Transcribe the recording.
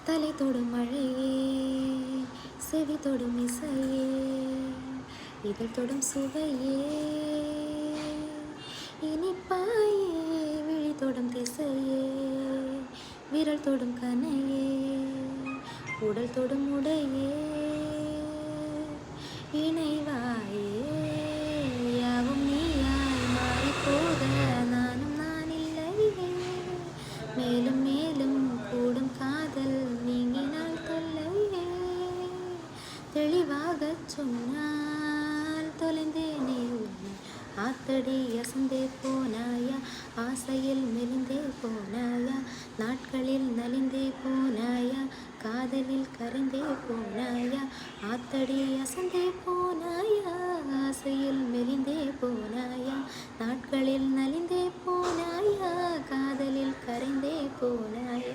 தலை தொடும் மழையே, செவி தொடும் இசையே, இதழ் தொடும் சுவையே, இனிப்பாயே, விழி தொடும் திசையே, விரல் தொடும் கனையே, உடல் தொடும் உடையே, இணைவாயே, யாவும் நீயாய் மாறிப்போக நானும் நான் இல்லையே, மேலும் மேலும் கூடும் காதல் நீங்கினால் தொல்லையே, தெளிவாகச் சொன்னால் தொலைந்தேனே உன்னை, ஆத்தடி அசந்தே போனாயா, ஆசையில் மெலிந்தே போனாயா, நாட்களில் நலிந்தே போனாயா, காதலில் கரைந்தே போனாயா, ஆத்தடி அசந்தே போனாயா, ஆசையில் மெலிந்தே போனாயா, நாட்களில் நலிந்தே போனாயா, காதலில் கரைந்தே போனாயா.